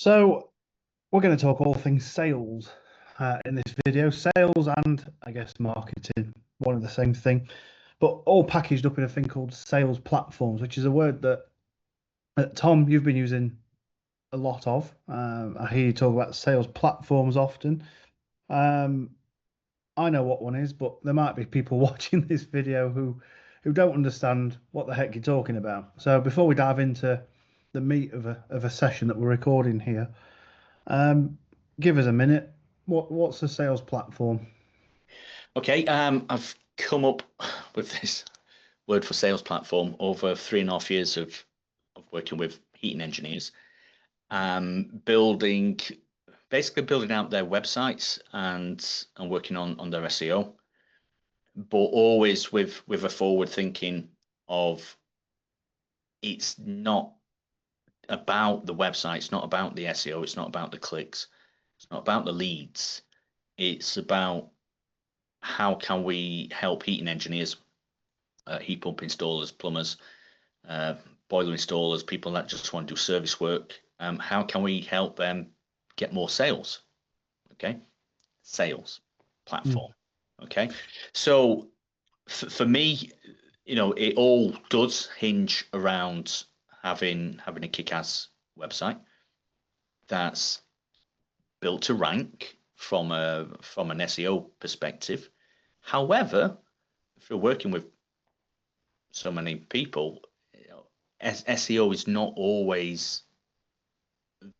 So we're going to talk all things sales in this video. Sales and I guess marketing, one and the same thing, but all packaged up in a thing called sales platforms, which is a word that Tom, you've been using a lot of. I hear you talk about sales platforms often. Um, I know what one is, but there might be people watching this video who don't understand what the heck you're talking about. So before we dive into the meat of a session that we're recording here, give us a minute. What's a sales platform? Okay, I've come up with this word for sales platform over 3.5 years of working with heating engineers, building basically building out their websites and working on their SEO, but always with a forward thinking of it's not about the website, it's not about the SEO, it's not about the clicks, it's not about the leads, it's about how can we help heating engineers, heat pump installers, plumbers, boiler installers, people that just want to do service work. How can we help them get more sales? Okay, sales platform. Okay, so for me, it all does hinge around having a kick-ass website that's built to rank from an SEO perspective. However, if you're working with so many people, SEO is not always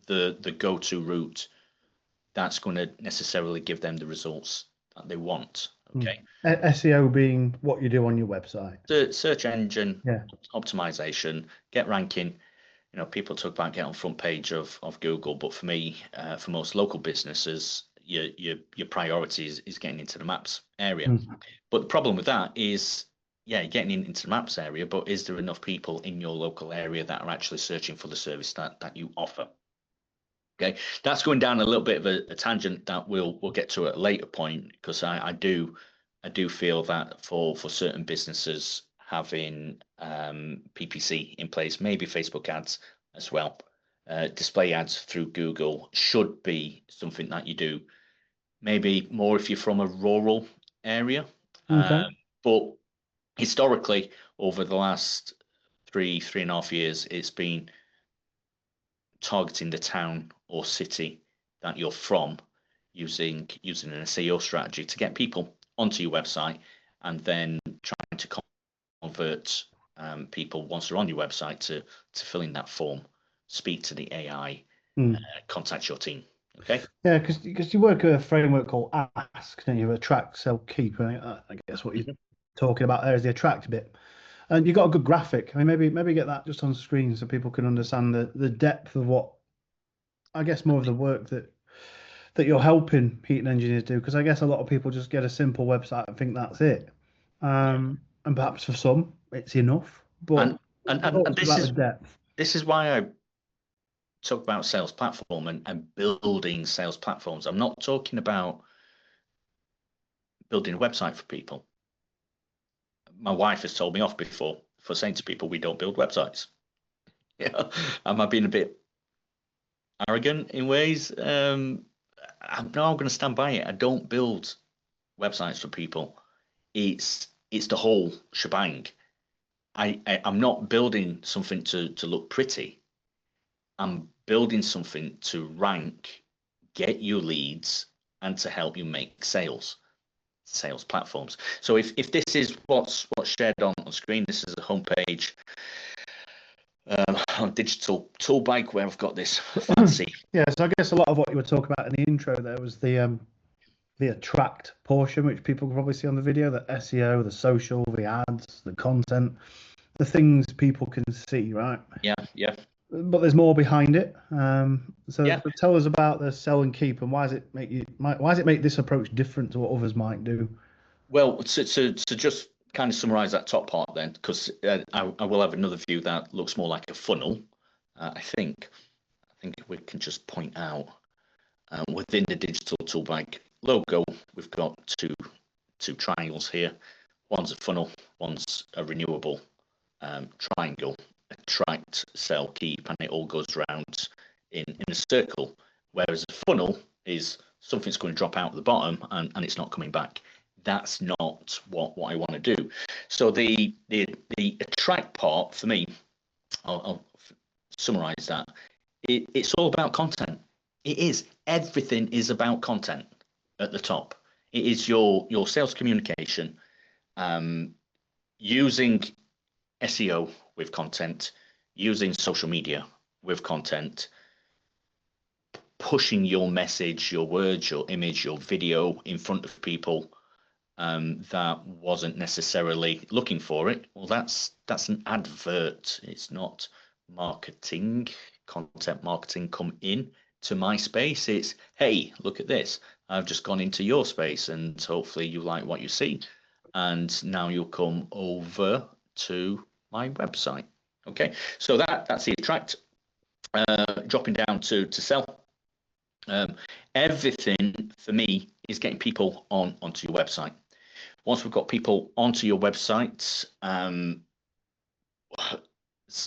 the go-to route that's going to necessarily give them the results that they want. Okay. SEO being what you do on your website. The search engine Yeah. optimization, get ranking. People talk about getting on front page of Google, but for me, for most local businesses, your priority is getting into the maps area. But the problem with that is, yeah, getting into the maps area, but is there enough people in your local area that are actually searching for the service that you offer? Okay, that's going down a little bit of a tangent that we'll get to at a later point, because I do feel that for certain businesses, having PPC in place, maybe Facebook ads as well, display ads through Google should be something that you do. Maybe more if you're from a rural area, Okay. but historically, over the last 3.5 years, it's been targeting the town or city that you're from, using an SEO strategy to get people onto your website, and then trying to convert people once they're on your website to fill in that form, speak to the AI, contact your team. Okay. Yeah, because you work a framework called Ask, don't you? Attract, sell, keep. I guess what you're talking about there is the attract bit. And you got a good graphic. I mean, maybe get that just on screen so people can understand the depth of what, I guess, more of the work that you're helping heating engineers do. Because I guess a lot of people just get a simple website and think that's it. And perhaps for some it's enough. But and talk about the depth. This is why I talk about sales platform and building sales platforms. I'm not talking about building a website for people. My wife has told me off before for saying to people, we don't build websites. Yeah, am I being a bit arrogant in ways? I'm going to stand by it. I don't build websites for people. It's the whole shebang. I'm not building something to look pretty. I'm building something to rank, get you leads, and to help you make sales platforms. So if this is what's shared on screen, this is a homepage on digital Toolbag, where I've got this fancy. Yeah, so I guess a lot of what you were talking about in the intro there was the attract portion, which people can probably see on the video, the SEO, the social, the ads, the content, the things people can see, right? Yeah. But there's more behind it. So tell us about the sell and keep, and why does it make this approach different to what others might do? Well, to just kind of summarize that top part then, because I will have another view that looks more like a funnel. I think we can just point out within the digital Toolbag logo, we've got two triangles here. One's a funnel, one's a renewable triangle. Attract, sell, keep, and it all goes around in a circle, whereas a funnel is something's going to drop out at the bottom and it's not coming back. That's not what I want to do. So the attract part for me, I'll summarize that. It's all about content. It is. Everything is about content at the top. It is your sales communication, using SEO with content, using social media with content, pushing your message, your words, your image, your video in front of people that wasn't necessarily looking for it. Well, that's an advert. It's not marketing. Content marketing come in to my space. It's, hey, look at this. I've just gone into your space and hopefully you like what you see. And now you'll come over to my website. Okay, so that's the attract. Dropping down to sell. Everything for me is getting people onto your website. Once we've got people onto your website, there's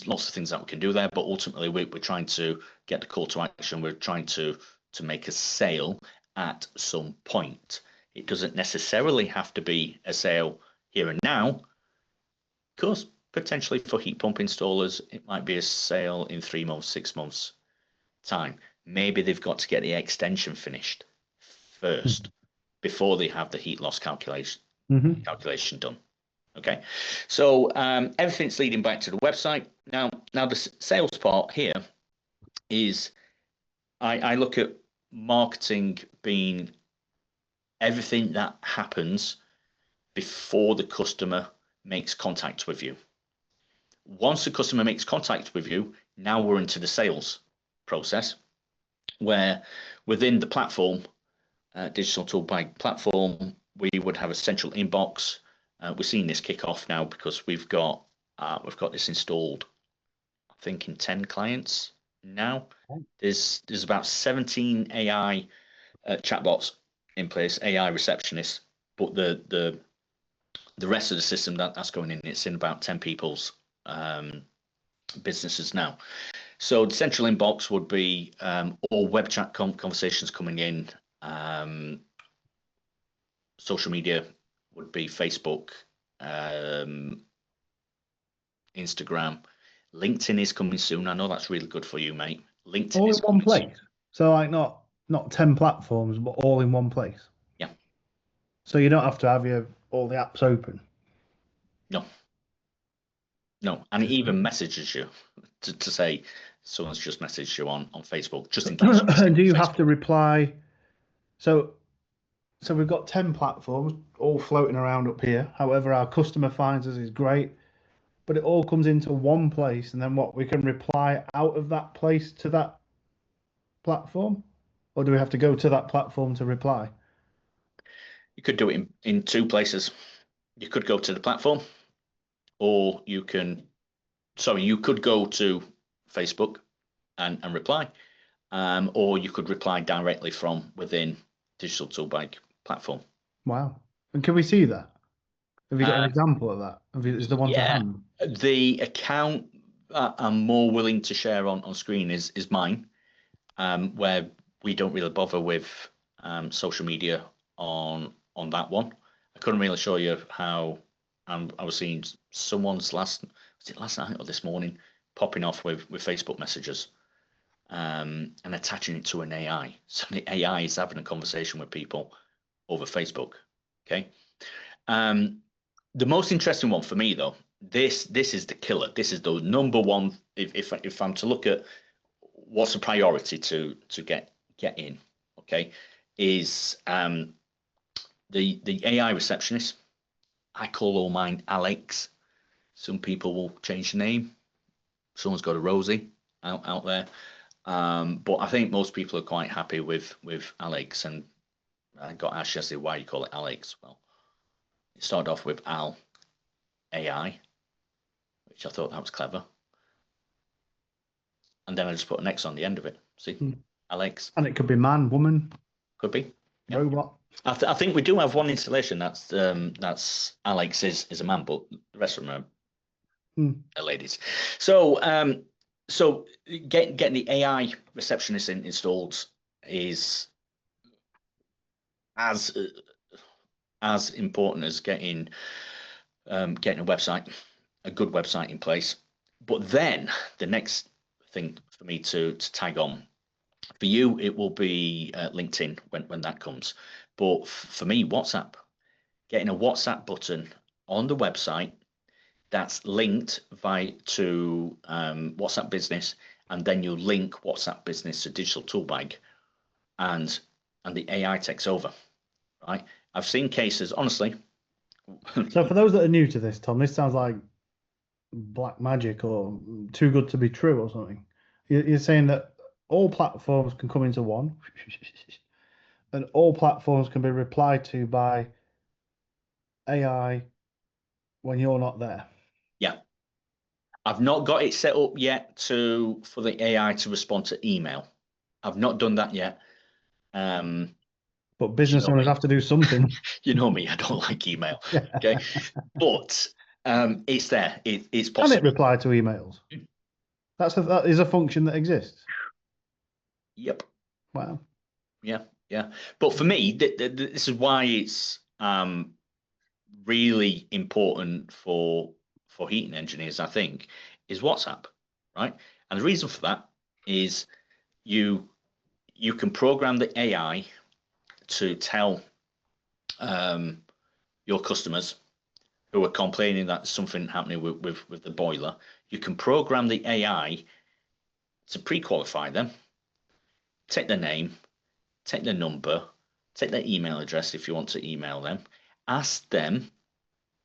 lots of things that we can do there, but ultimately we're trying to get the call to action. We're trying to make a sale at some point. It doesn't necessarily have to be a sale here and now. Of course, potentially for heat pump installers, it might be a sale in 3 months, 6 months time. Maybe they've got to get the extension finished first before they have the heat loss calculation done. Okay, so everything's leading back to the website. Now the sales part here is I look at marketing being everything that happens before the customer makes contact with you. Once the customer makes contact with you, now we're into the sales process, where within the platform, digital Toolbag platform, we would have a central inbox. We're seeing this kick off now because we've got this installed, I think, in 10 clients now. There's about 17 AI chatbots in place, AI Receptionist, but the rest of the system that's going in, it's in about 10 people's businesses now. So the central inbox would be all web chat conversations coming in. Social media would be Facebook, Instagram. LinkedIn is coming soon. I know that's really good for you, mate. LinkedIn all is in one coming soon. place. So like not 10 platforms, but all in one place. Yeah. So you don't have to have all the apps open. No, and it even messages you to say someone's just messaged you on Facebook, just in case you've seen Do you Facebook. have to reply? So we've got 10 platforms all floating around up here. However, our customer finds us is great, but it all comes into one place, and then what, we can reply out of that place to that platform? Or do we have to go to that platform to reply? You could do it in 2 places. You could go to the platform, or you could go to Facebook and reply, or you could reply directly from within Digital Toolbag platform. Wow. And can we see that? Have you got an example of that? Is the one to hand? The account I'm more willing to share on screen is mine, where we don't really bother with social media on that one. I couldn't really show you how I was seeing someone's last night or this morning popping off with Facebook messages and attaching it to an AI. So the AI is having a conversation with people over Facebook. Okay. The most interesting one for me, though, this is the killer. This is the number one. If I'm to look at what's a priority to get in, okay, is the AI receptionist. I call all mine Alex. Some people will change the name. Someone's got a Rosie out there, but I think most people are quite happy with Alex. And I got asked yesterday, why you call it Alex? Well, it started off with Al AI, which I thought that was clever, and then I just put an X on the end of it. See, Alex. And it could be man, woman, Could be. Yeah. robot. I think we do have one installation that's Alex is a man, but the rest of them are ladies. So So getting the AI receptionist installed is as as important as getting a website, a good website in place. But then the next thing for me to tag on, for you, it will be LinkedIn when that comes. But for me, WhatsApp, getting a WhatsApp button on the website that's linked to WhatsApp Business, and then you link WhatsApp Business to Digital Toolbag, and the AI takes over, right? I've seen cases, honestly. So for those that are new to this, Tom, this sounds like black magic or too good to be true or something. You're saying that all platforms can come into one, and all platforms can be replied to by AI when you're not there. Yeah, I've not got it set up yet for the AI to respond to email. I've not done that yet. Um, But you business know owners me. have to do something. You know me. I don't like email. Okay, but it's there. It's Can it possible. reply to emails? That is a function that exists. Yep. Wow. Yeah. Yeah. But for me, this is why it's really important for heating engineers, I think, is WhatsApp, right? And the reason for that is you you can program the AI to tell um, your customers who are complaining that something happening with the boiler. You can program the AI to pre-qualify them, take their name, take their number, take their email address if you want to email them, ask them,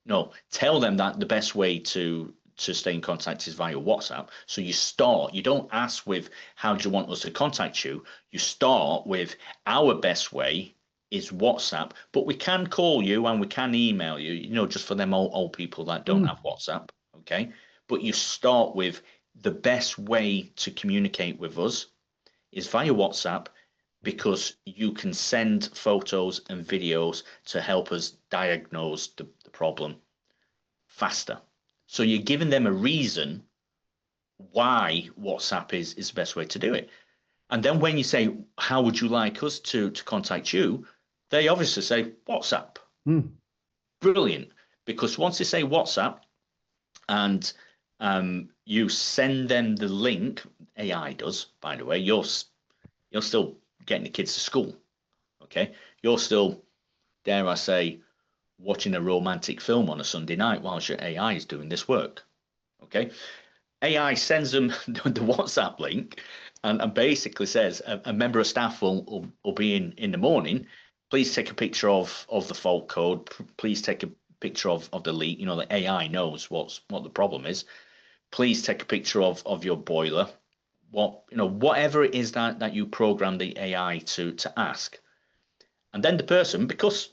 no, tell them that the best way to stay in contact is via WhatsApp. So you don't ask with how do you want us to contact you? You start with our best way is WhatsApp, but we can call you and we can email you, just for them old people that don't Mm. have WhatsApp, okay? But you start with the best way to communicate with us is via WhatsApp because you can send photos and videos to help us diagnose the problem faster. So you're giving them a reason why WhatsApp is the best way to do it. And then when you say, how would you like us to contact you? They obviously say WhatsApp. Mm. Brilliant. Because once they say WhatsApp and you send them the link, AI does, by the way, you're still getting the kids to school. Okay. You're still, dare I say, watching a romantic film on a Sunday night whilst your AI is doing this work. Okay. AI sends them the WhatsApp link and basically says a member of staff will be in the morning. Please take a picture of the fault code. Please take a picture of the leak. The AI knows what the problem is. Please take a picture of your boiler. Whatever it is that you program the AI to ask. And then the person, because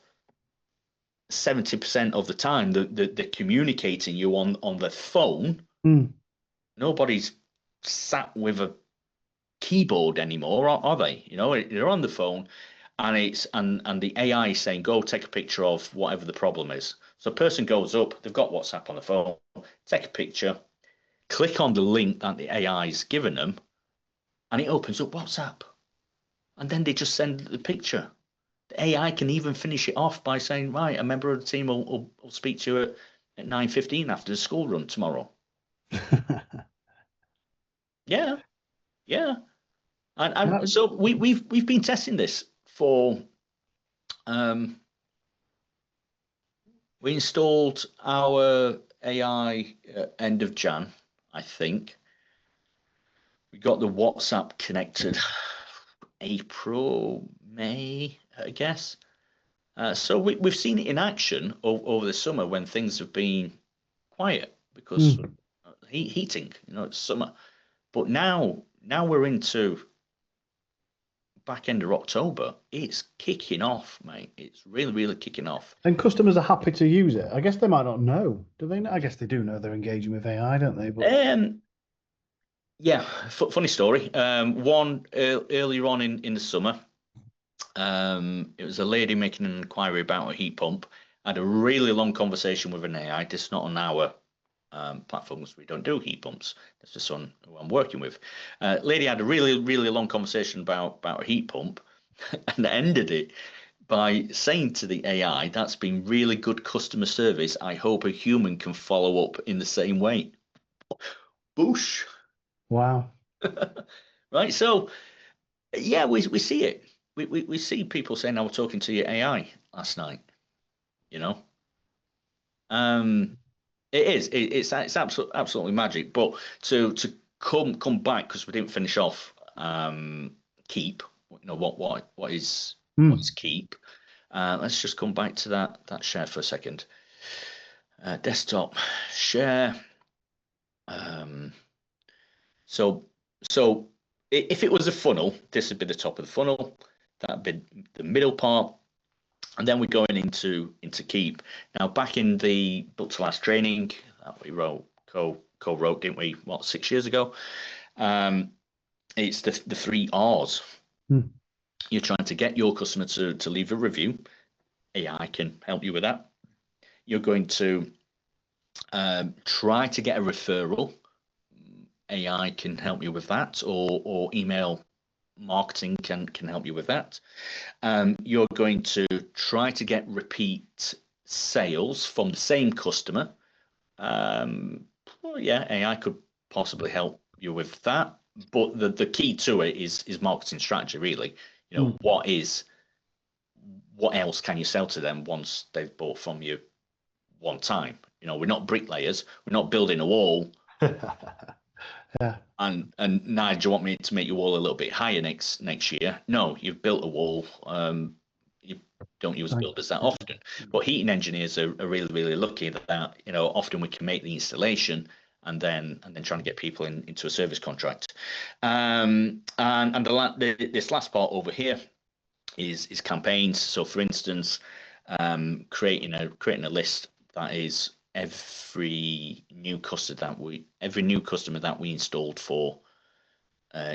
70% of the time they're communicating you on the phone, Mm. nobody's sat with a keyboard anymore, are they? They're on the phone, and the AI is saying, "Go take a picture of whatever the problem is." So a person goes up, they've got WhatsApp on the phone, take a picture, click on the link that the AI is given them, and it opens up WhatsApp, and then they just send the picture. The AI can even finish it off by saying, "Right, a member of the team will speak to you at 9:15 after the school run tomorrow." Yeah, yeah. And That- so we've been testing this for um, we installed our AI end of Jan, I think. We got the WhatsApp connected April, May, I guess. So we've seen it in action over the summer when things have been quiet because mm. heating, it's summer. But now we're into back end of October. It's kicking off, mate. It's really, really kicking off. And customers are happy to use it. I guess they might not know. Do they know? I guess they do know they're engaging with AI, don't they? But Um, Yeah, funny story. One earlier on in the summer, it was a lady making an inquiry about a heat pump. I had a really long conversation with an AI. This is not an hour platforms, we don't do heat pumps. That's the son who I'm working with. Lady had a really, really long conversation about a heat pump and ended it by saying to the AI, "That's been really good customer service. I hope a human can follow up in the same way." Boosh. Wow. Right. So yeah, we see it. We see people saying, "I was talking to your AI last night." You know, it's absolutely magic. But to come back, because we didn't finish off keep. You know what is keep. Let's just come back to that share for a second. Desktop share. Um, so so if it was a funnel, this would be the top of the funnel. That'd be the middle part, and then we're going into keep. Now, back in the book to last training that we co-wrote, didn't we? What, 6 years ago? It's the three R's. You're trying to get your customer to leave a review. AI can help you with that. You're going to try to get a referral. AI can help you with that, or email marketing can help you with that. You're going to try to get repeat sales from the same customer. Well, yeah, AI could possibly help you with that. But the key to it is marketing strategy, really. You know, what else can you sell to them once they've bought from you one time? You know, we're not bricklayers. We're not building a wall. Yeah. And now, do you want me to make your wall a little bit higher next year? No, you've built a wall. You don't use builders that often. But heating engineers are really, really lucky that, you know, often we can make the installation and then trying to get people into a service contract. And this last part over here is cucampaigns. So, for instance, creating a list that is every new customer that we installed for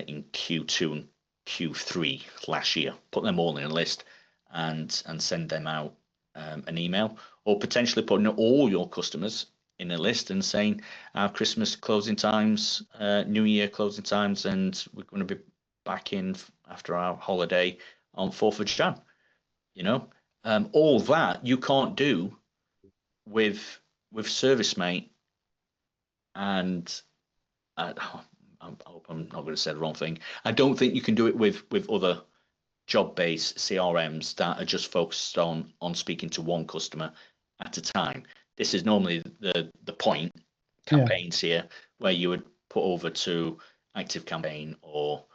in Q2 and Q3 last year. Put them all in a list and send them out an email, or potentially putting all your customers in a list and saying our Christmas closing times, New Year closing times, and we're going to be back in after our holiday on 4th of Jan. You know, all that you can't do with ServiceMate, and I hope I'm not going to say the wrong thing. I don't think you can do it with other job-based CRMs that are just focused on speaking to one customer at a time. This is normally the point campaigns here, where you would put over to ActiveCampaign or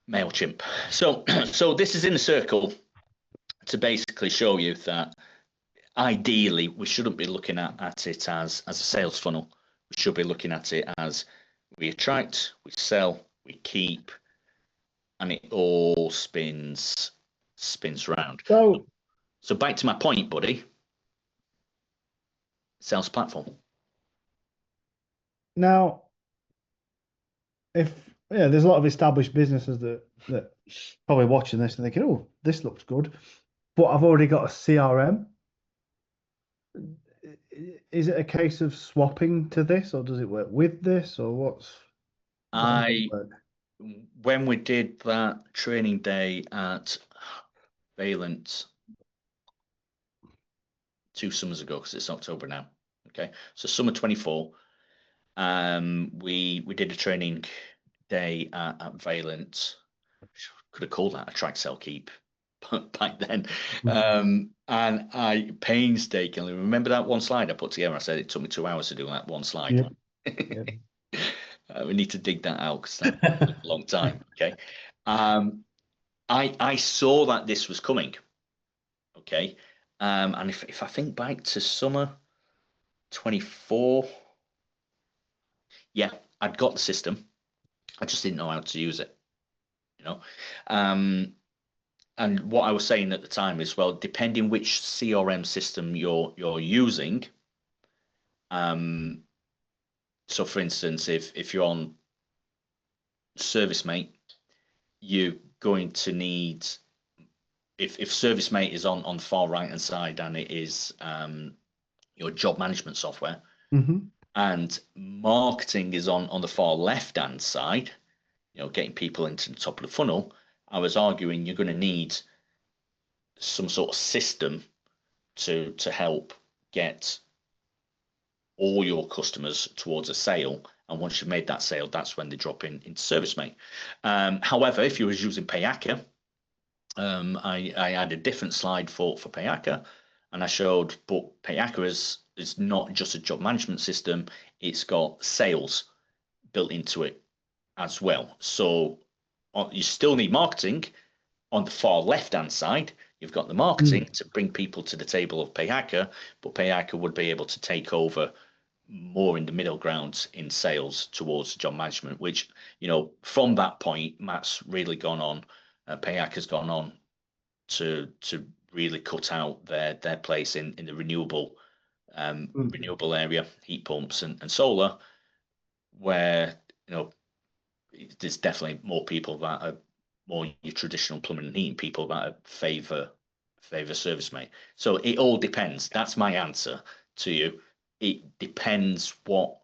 MailChimp. So this is in a circle to basically show you that ideally we shouldn't be looking at it as a sales funnel. We should be looking at it as we attract, we sell, we keep, and it all spins around. So back to my point, buddy. Sales platform. Now, there's a lot of established businesses that probably watching this and thinking, "Oh, this looks good," but I've already got a CRM. Is it a case of swapping to this, or does it work with this, or what's? When we did that training day at Valent 2 summers ago, because it's October now. Okay, so summer 24. We did a training day at Valent. Could have called that a track sell keep back then. And I painstakingly remember that one slide I put together. I said it took me 2 hours to do that one slide. We need to dig that out because that took a long time. Okay. I saw that this was coming. Okay. And if I think back to summer 24, yeah, I'd got the system. I just didn't know how to use it, you know. And what I was saying at the time is, well, depending which CRM system you're using. So for instance, if you're on ServiceMate, you're going to need, if ServiceMate is on the far right hand side and it is your job management software, and marketing is on the far left hand side, getting people into the top of the funnel, I was arguing you're going to need some sort of system to help get all your customers towards a sale. And once you've made that sale, that's when they drop into ServiceMate. However, if you was using Payaka, I had a different slide for Payaka, and I showed, but Payaka is not just a job management system; it's got sales built into it as well. So you still need marketing on the far left hand side. You've got the marketing to bring people to the table of Payaka, but Payaka would be able to take over more in the middle ground in sales towards job management, which, from that point, Matt's really gone on, Payaka's gone on to really cut out their place in the renewable area, heat pumps and solar, where, there's definitely more people that are more your traditional plumbing and heating people that favor ServiceMate. So it all depends. That's my answer to you. It depends what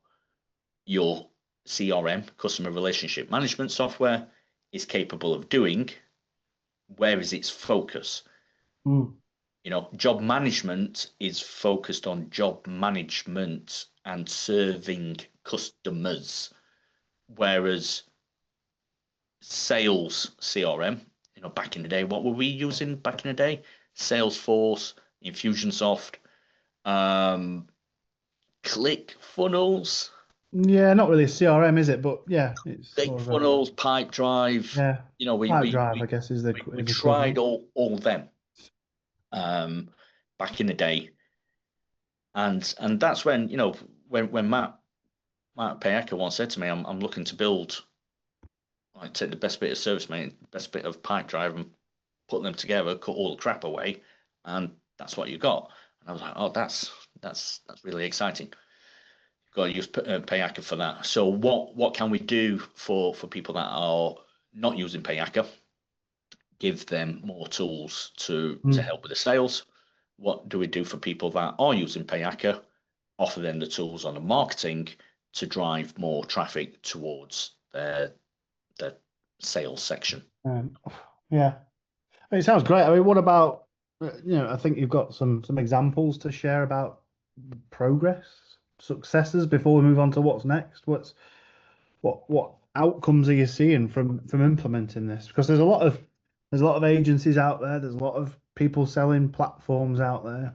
your CRM, customer relationship management software, is capable of doing. Where is its focus? Job management is focused on job management and serving customers, whereas sales CRM, back in the day, what were we using back in the day? Salesforce, Infusionsoft, ClickFunnels. Yeah, not really a CRM, is it? But yeah, it's sort of ClickFunnels, Pipedrive. yeah. Pipedrive, I guess, is the we is tried equivalent. all them back in the day, and that's when when Matt Payaka once said to me, I'm looking to build, like, take the best bit of ServiceMate, best bit of Pipedrive, and put them together, cut all the crap away, and that's what you got. And I was like, oh, that's really exciting. You've got to use Payaka for that. So what can we do for people that are not using Payaka? Give them more tools to help with the sales. What do we do for people that are using Payaka? Offer them the tools on the marketing to drive more traffic towards their sales section. Yeah, it sounds great. I mean, what about I think you've got some examples to share about progress, successes before we move on to what's next. What outcomes are you seeing from implementing this? Because there's a lot of agencies out there. There's a lot of people selling platforms out there.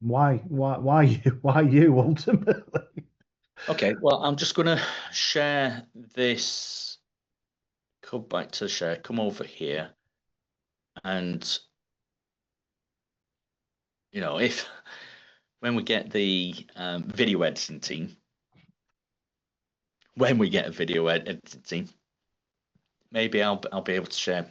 Why you? Why you ultimately? Okay, well, I'm just going to share this. Come back to share. Come over here, and if when we get the video editing team, when we get a video editing team, maybe I'll be able to share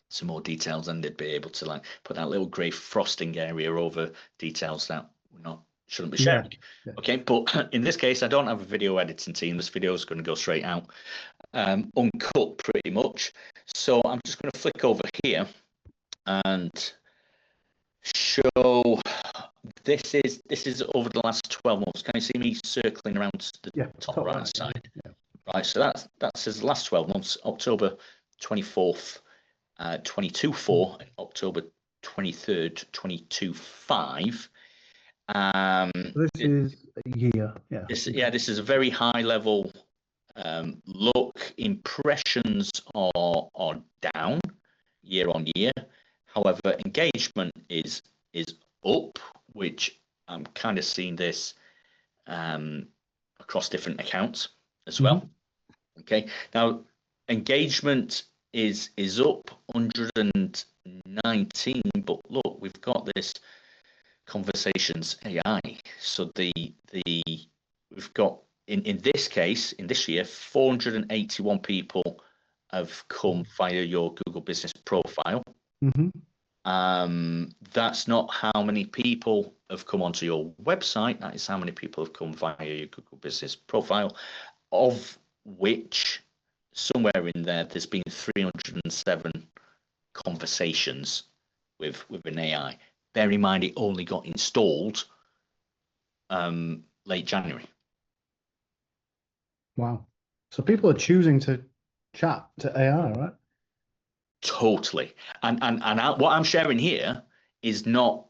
some more details, and they'd be able to, like, put that little grey frosting area over details that we're shouldn't be sharing. Yeah. Okay, but in this case, I don't have a video editing team. This video is going to go straight out, uncut pretty much. So I'm just going to flick over here and show. This is over the last 12 months. Can you see me circling around the top right side? Yeah. Right, so that says the last 12 months, October 24th, 22.4, and October 23rd, 22.5. This is a year. Yeah. This is a very high level look. Impressions are down year on year. However, engagement is up, which I'm kind of seeing this across different accounts as well. Okay, now engagement is up 119, but look, we've got this conversations AI. So we've got in this case, in this year, 481 people have come via your Google Business profile. That's not how many people have come onto your website. That is how many people have come via your Google Business profile, of which somewhere in there's been 307 conversations with an AI. Bear in mind, it only got installed late January. Wow. So people are choosing to chat to AI, right? Totally. What I'm sharing here is not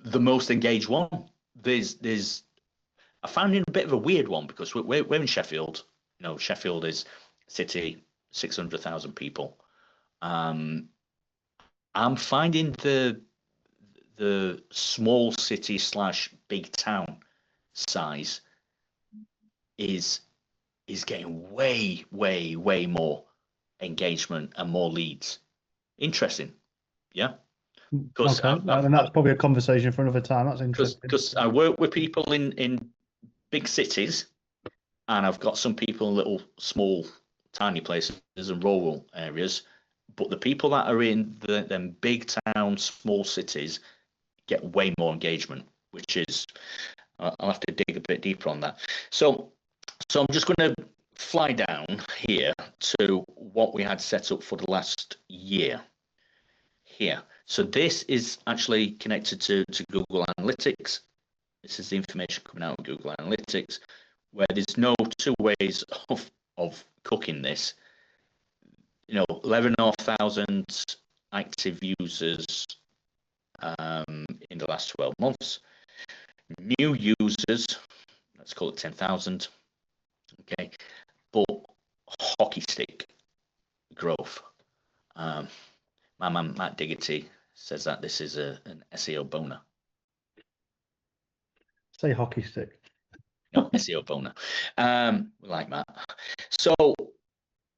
the most engaged one. I found it a bit of a weird one because we're in Sheffield. Sheffield is city, 600,000 people. I'm finding the small city slash big town size is getting way more engagement and more leads. Interesting, yeah. Because Okay. And that's probably a conversation for another time. That's interesting. because I work with people in big cities, and I've got some people in little small tiny places and rural areas. But the people that are in them big towns, small cities get way more engagement, which is I'll have to dig a bit deeper on that. So I'm just going to fly down here to what we had set up for the last year here. So this is actually connected to Google Analytics. This is the information coming out of Google Analytics, where there's no two ways of cooking this. 11,500 active users in the last 12 months. New users, let's call it 10,000. Okay, but hockey stick growth. My man Matt Diggerty says that this is an SEO boner. Say hockey stick. No, SEO boner. Like Matt. So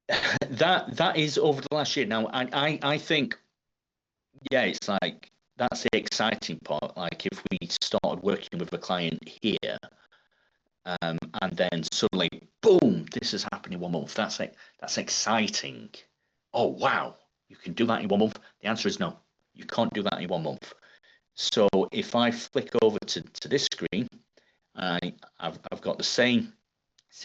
that is over the last year. Now I think, yeah, it's like that's the exciting part. Like if we started working with a client here, and then suddenly, boom, this is happening in 1 month. That's exciting. Oh wow, you can do that in 1 month. The answer is no, you can't do that in 1 month. So if I flick over to this screen, I've got the same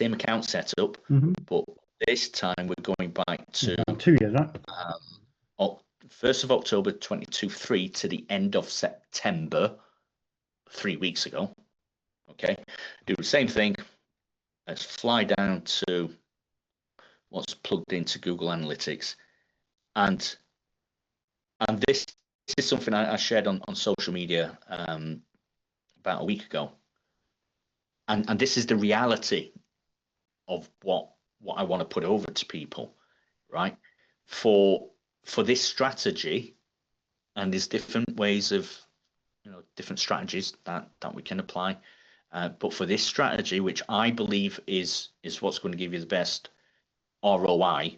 account set up, but this time we're going back to 2 years, right? 1st of October 2023 to the end of September 3 weeks ago. Okay, do the same thing. Let's fly down to what's plugged into Google Analytics, and this is something I shared on social media about a week ago, and this is the reality of what I want to put over to people, right? For this strategy, and there's different ways of different strategies that we can apply, but for this strategy, which I believe is what's going to give you the best ROI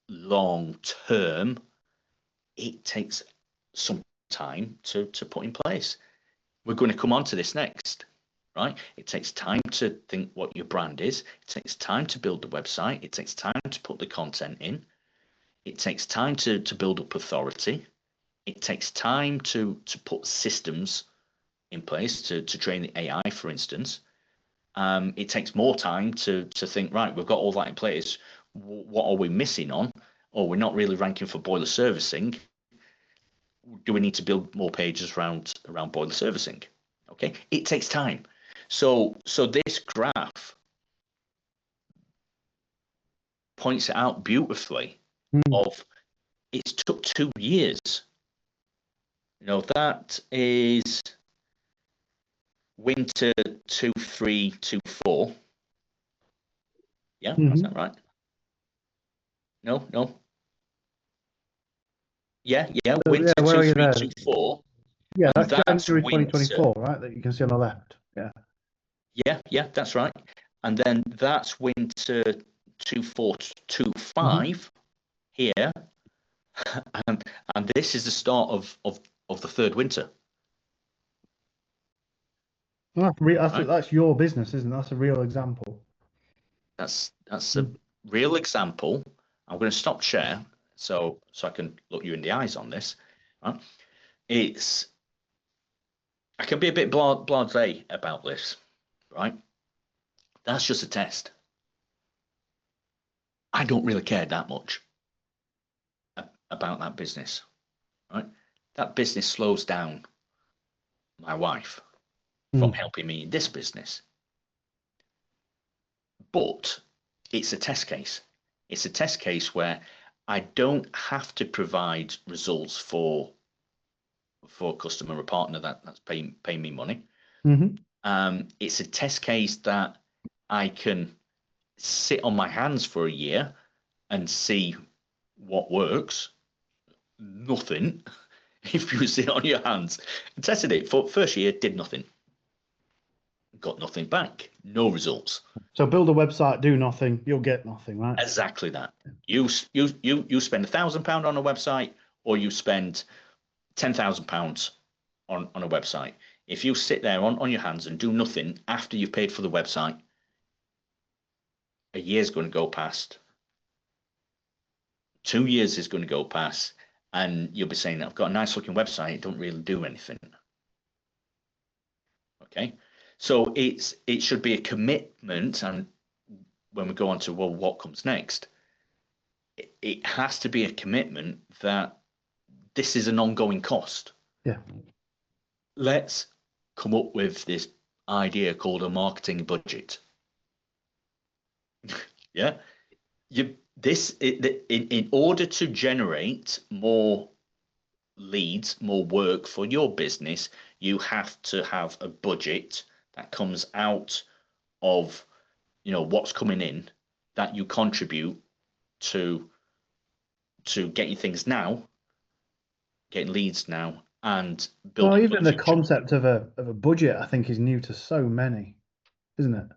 long term, it takes some time to put in place. We're going to come on to this next, right? It takes time to think what your brand is. It takes time to build the website. It takes time to put the content in. It takes time to build up authority. It takes time to put systems in place to train the AI, for instance. It takes more time to think, right, we've got all that in place. What are we missing on? Oh, we're not really ranking for boiler servicing. Do we need to build more pages around boiler servicing? Okay, it takes time. So this graph points it out beautifully. Of it's took 2 years. That is winter 23, 24. Yeah, is that right? No. Yeah, winter yeah, where are you 23, there? 24. Yeah, And that's January winter 2024, right? That you can see on the left. Yeah. Yeah, that's right. And then that's winter 24, 25 here. And this is the start of the third winter. Well, Right? that's your business, isn't it? That's a real example. That's a real example. I'm going to stop share so I can look you in the eyes on this. Right? I can be a bit blasé about this, right? That's just a test. I don't really care that much about that business, right? That business slows down my wife. from helping me in this business. But it's a test case. It's a test case where I don't have to provide results for a customer or partner that's paying me money. It's a test case that I can sit on my hands for a year and see what works. Nothing. If you sit on your hands and tested it for first year, did nothing, got nothing back, no results. So build a website, do nothing, you'll get nothing, right? Exactly that. You spend £1,000 on a website, or you spend £10,000 on a website. If you sit there on your hands and do nothing after you've paid for the website, a year's going to go past, 2 years is going to go past, and you'll be saying, I've got a nice looking website, it don't really do anything. Okay, so it should be a commitment. And when we go on to, well, what comes next, it has to be a commitment that this is an ongoing cost. Yeah. Let's come up with this idea called a marketing budget. Yeah. In order to generate more leads, more work for your business, you have to have a budget that comes out of, what's coming in, that you contribute to getting things now, getting leads now, and building. Well, even the concept of a budget, I think, is new to so many, isn't it?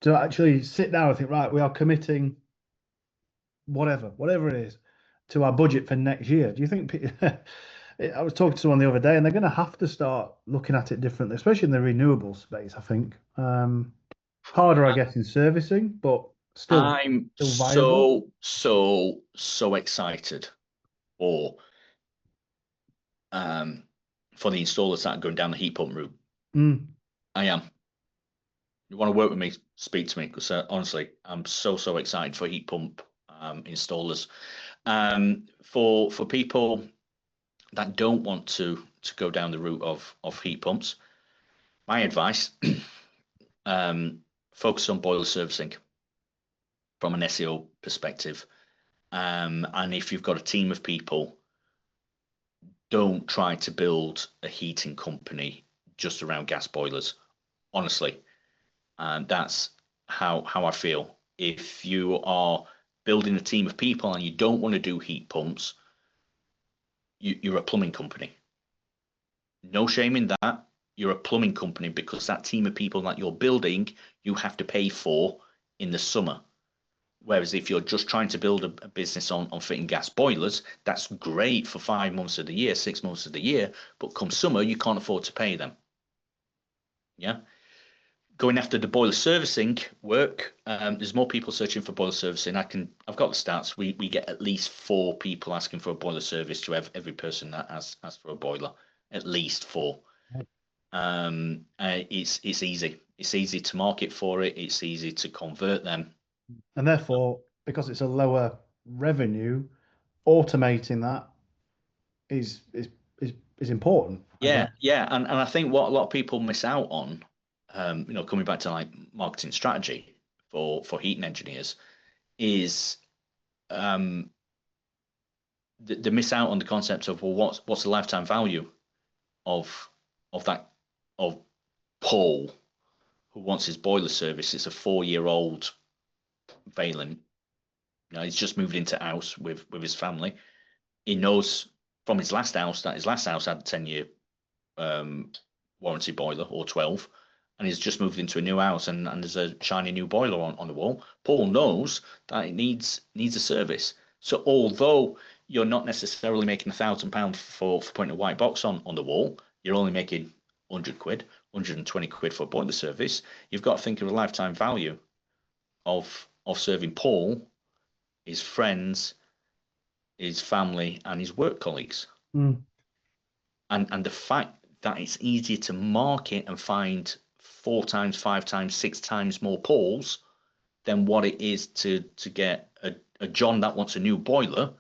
To actually sit down and think, right, we are committing whatever it is, to our budget for next year. Do you think I was talking to someone the other day, and they're going to have to start looking at it differently, especially in the renewable space, I think. Harder, I guess, in servicing, but still viable. so excited for the installers that are going down the heat pump route. I am. You want to work with me, speak to me, because honestly, I'm so excited for heat pump installers. For people that don't want to go down the route of heat pumps, my advice: focus on boiler servicing from an SEO perspective. And if you've got a team of people, don't try to build a heating company just around gas boilers. Honestly, that's how I feel. If you are building a team of people and you don't want to do heat pumps, you're a plumbing company. No shame in that. You're a plumbing company, because that team of people that you're building, you have to pay for in the summer. Whereas if you're just trying to build a business on fitting gas boilers, that's great for 5 months of the year, 6 months of the year. But come summer, you can't afford to pay them. Yeah. Going after the boiler servicing work, there's more people searching for boiler servicing. I've got the stats. We get at least 4 people asking for a boiler service to every person that asks for a boiler. At least 4. It's easy. It's easy to market for it. It's easy to convert them. And therefore, because it's a lower revenue, automating that is important. Yeah. And I think what a lot of people miss out on, coming back to like marketing strategy for heating engineers, is they miss out on the concept of, well, what's the lifetime value of Paul, who wants his boiler service. It's a 4-year-old Valen. He's just moved into house with his family. He knows from his last house that his last house had a 10-year warranty boiler, or 12, and he's just moved into a new house, and there's a shiny new boiler on the wall. Paul knows that it needs a service. So although you're not necessarily making £1,000 for putting a white box on the wall, you're only making 100 quid, 120 quid for a boiler service. You've got to think of the lifetime value of serving Paul, his friends, his family, and his work colleagues. And the fact that it's easier to market and find 4 times, 5 times, 6 times more Pauls than what it is to get a John that wants a new boiler.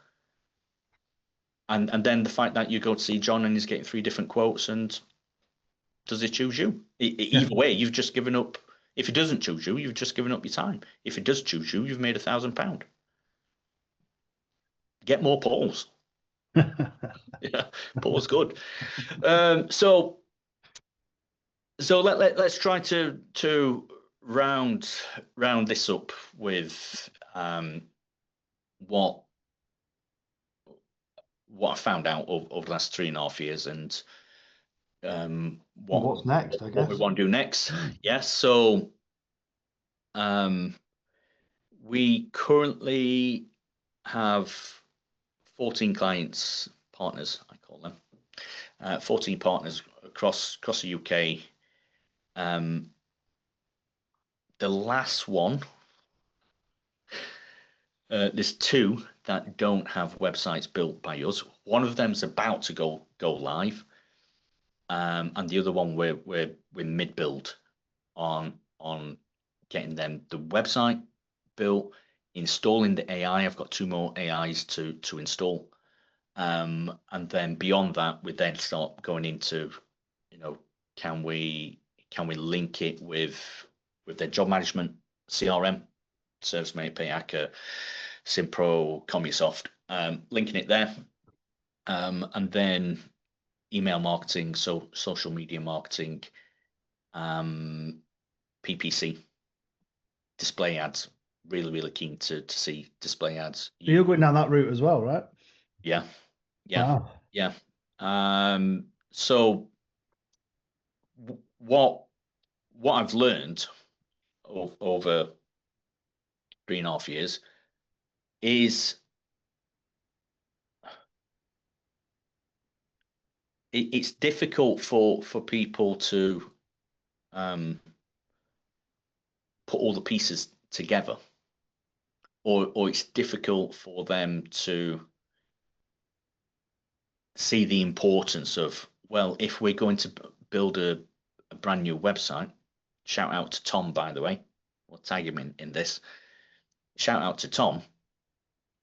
And then the fact that you go to see John and he's getting 3 different quotes, and Does he choose you? Yeah. Either way, you've just given up. If he doesn't choose you, you've just given up your time. If he does choose you, you've made £1,000. Get more polls. Yeah, polls good. So let's try to round this up with what I found out over the last 3.5 years, and What's next, I what we guess. want to do next. Yes. So we currently have 14 clients, partners, I call them, 14 partners across the UK. The last one, there's 2 that don't have websites built by us. One of them's about to go live, and the other one we're mid-build on getting them the website built, installing the AI. I've got 2 more AIs to install, and then beyond that, we then start going into, can we link it with their job management CRM, ServiceMate, Payaka, Simpro, Commusoft, linking it there, and then email marketing, so social media marketing, PPC, display ads. Really keen to see display ads. You're going down that route as well, right? Yeah. Wow. Yeah. So what I've learned over 3.5 years is it's difficult for people to put all the pieces together, or it's difficult for them to see the importance of, well, if we're going to build a brand new website, shout out to Tom, by the way, we'll tag him in this, shout out to Tom.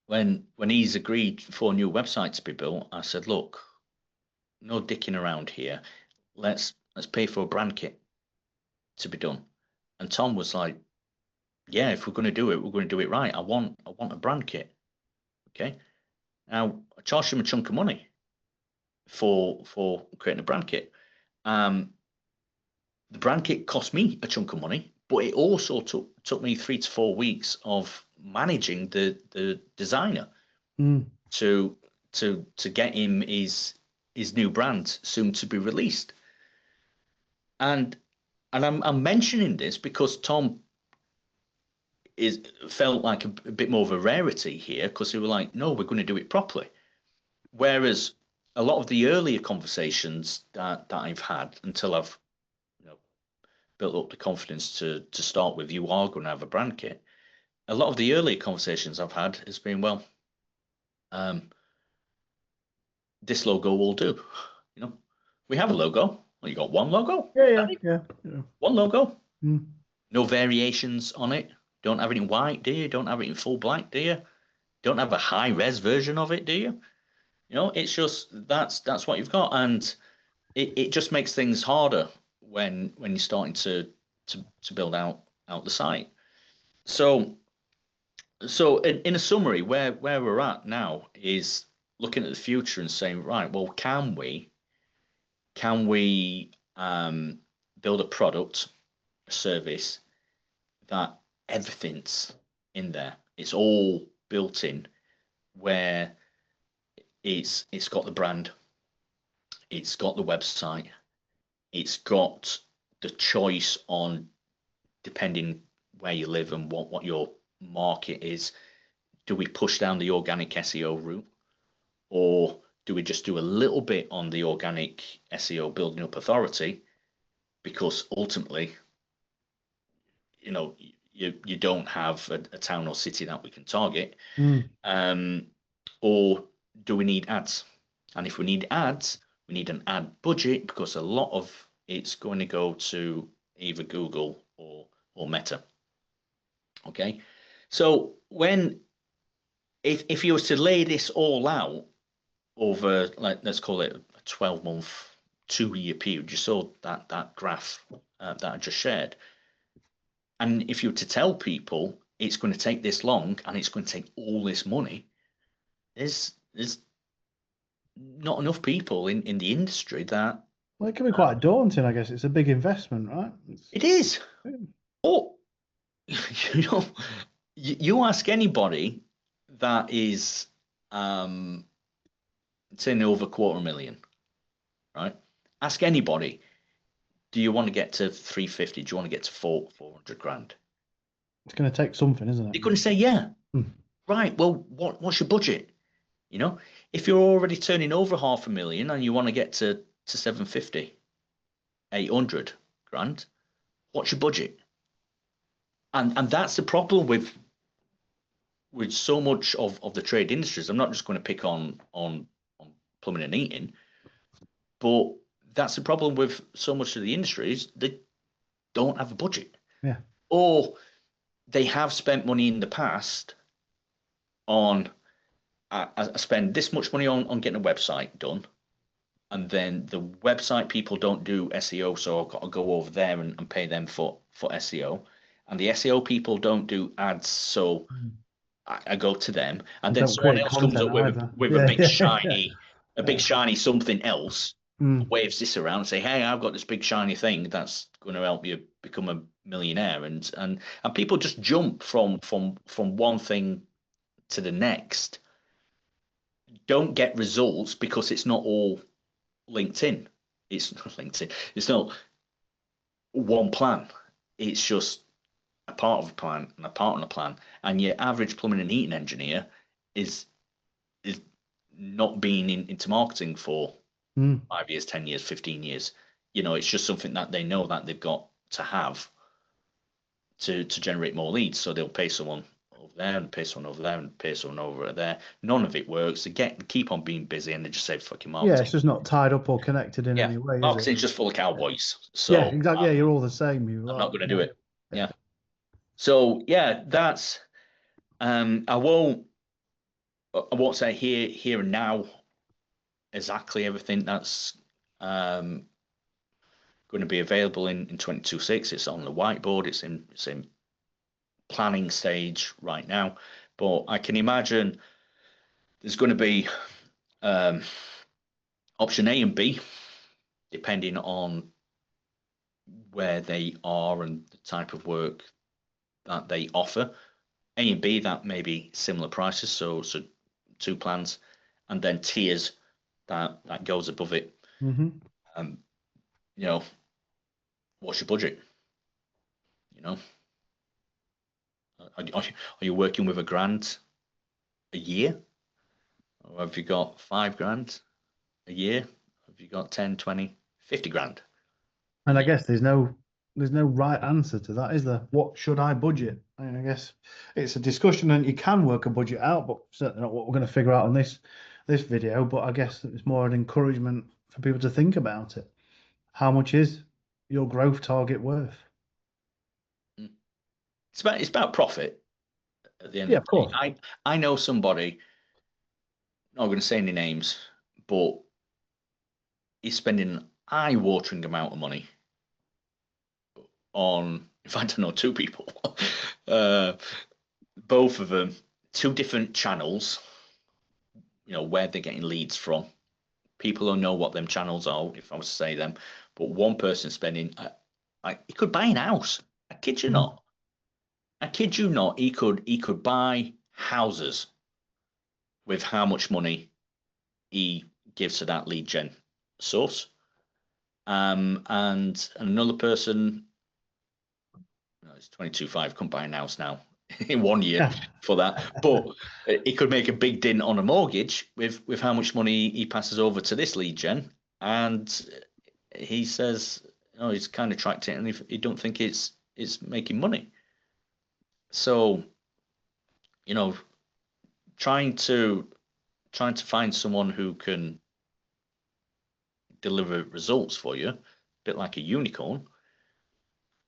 When he's agreed for a new website to be built, I said, look, no dicking around here. Let's pay for a brand kit to be done. And Tom was like, yeah, if we're going to do it, we're going to do it right. I want a brand kit. Okay. Now I charged him a chunk of money for creating a brand kit. The brand kit cost me a chunk of money, but it also took me 3 to 4 weeks of managing the designer to get him his new brand soon to be released. And I'm mentioning this because Tom felt like a bit more of a rarity here, because they were like, no, we're going to do it properly. Whereas a lot of the earlier conversations that I've had, until I've built up the confidence to start with, you are going to have a brand kit. A lot of the earlier conversations I've had has been, well, this logo will do. We have a logo. Well, you got one logo? Yeah. One logo. No variations on it. Don't have it in white, do you? Don't have it in full black, do you? Don't have a high res version of it, do you? It's just that's what you've got, and it just makes things harder when you're starting to build out the site. So in a summary, where we're at now is looking at the future and saying, right, well, can we build a product, a service that everything's in there? It's all built in, where it's got the brand, it's got the website, it's got the choice on, depending where you live and what your market is. Do we push down the organic SEO route, or do we just do a little bit on the organic SEO, building up authority? Because ultimately, you don't have a town or city that we can target. Or do we need ads? And if we need ads, we need an ad budget, because a lot of it's going to go to either Google or Meta. Okay, so if you were to lay this all out over, like, let's call it a 12-month 2-year period. You saw that graph that I just shared. And if you were to tell people it's going to take this long and it's going to take all this money, there's not enough people in the industry that. Well, it can be quite daunting, I guess. It's a big investment, right? It is. But you know, you ask anybody that is turning over 250,000, right? Ask anybody, do you want to get to 350? Do you want to get to 400 grand? It's going to take something, isn't it? They're going to say, yeah. Hmm. Right. Well, what's your budget? You know, if you're already turning over 500,000 and you want to get to 750, 800 grand, what's your budget? And that's the problem with so much of the trade industries. I'm not just going to pick on plumbing and heating, but that's the problem with so much of the industries. They don't have a budget, Yeah. or they have spent money in the past on. I spend this much money on getting a website done, and then the website people don't do SEO, so I've got to go over there and pay them for SEO, and the SEO people don't do ads, so I go to them, and They then don't someone create else comes content up with either. with Yeah, yeah, a big yeah. shiny something else, Mm. waves this around, and say, "Hey, I've got this big shiny thing that's going to help you become a millionaire," and people just jump from one thing to the next, don't get results because it's not all LinkedIn. It's not LinkedIn. It's not one plan. It's just a part of a plan and a part of a plan. And your average plumbing and heating engineer is is not being into marketing for Mm. 5 years, 10 years, 15 years. You know, it's just something that they know that they've got to have to generate more leads. So they'll pay someone over there and pay someone over there and pay someone over there. None of it works. They keep on being busy and they just say fucking Yeah, it's marketing. just not tied up or connected in Yeah, any way, is it? marketing's just full of cowboys. Yeah, So exactly. Yeah, you're all the same. You I'm are. not going to do Yeah, it. Yeah. So yeah, that's I won't say here and now exactly everything that's um going to be available in 22.6. It's on the whiteboard. It's in planning stage right now. But I can imagine there's going to be um, option A and B, depending on where they are and the type of work that they offer. A and B that may be similar prices, so two plans, and then tiers that goes above it. Mm-hmm. Um, you know, what's your budget? You know, are you working with a grant a year, or have you got 5 grand a year? Have you got 10, 20, 50 grand a And I year? guess there's no right answer to that, is there? What should I budget? I mean, I guess it's a discussion, and you can work a budget out, but certainly not what we're going to figure out on this video. But I guess it's more an encouragement for people to think about it. How much is your growth target worth? Mm. It's about profit at the end Yeah, of of the day. course. I know somebody, not going to say any names, but he's spending an eye-watering amount of money on, in fact, I know two people, uh, both of them, two different channels, where they're getting leads from. People who know what them channels are, if I was to say them, but one person spending, he could buy an house. I kid you Mhm. not. I kid you not. He could buy houses with how much money he gives to that lead gen source. And another person, no, it's 22.5, couldn't buy a house now in 1 year Yeah. for that. But he could make a big dent on a mortgage with how much money he passes over to this lead gen. And he says, oh, he's kind of tracked it and he don't think it's making money. So, you know, trying to find someone who can deliver results for you, a bit like a unicorn.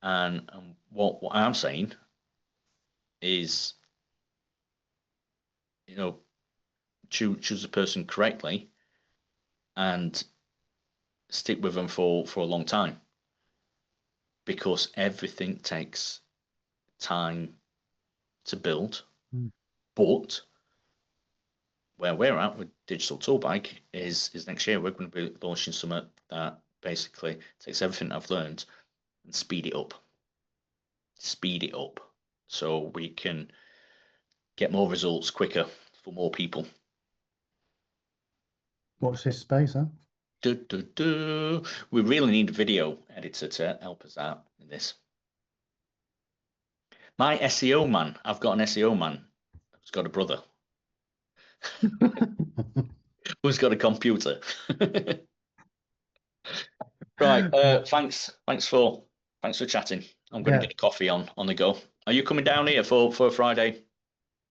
And what I'm saying is, you know, choose a person correctly and stick with them for a long time, because everything takes time to build. But where we're at with Digital Toolbag is next year we're going to be launching something that basically takes everything I've learned and speed it up. So we can get more results quicker for more people. Watch this space, huh? We really need a video editor to help us out in this. My SEO man, I've got an SEO man who's got a brother who's got a computer. Right. Thanks for chatting. I'm going to get a coffee on the go. Are you coming down here for a Friday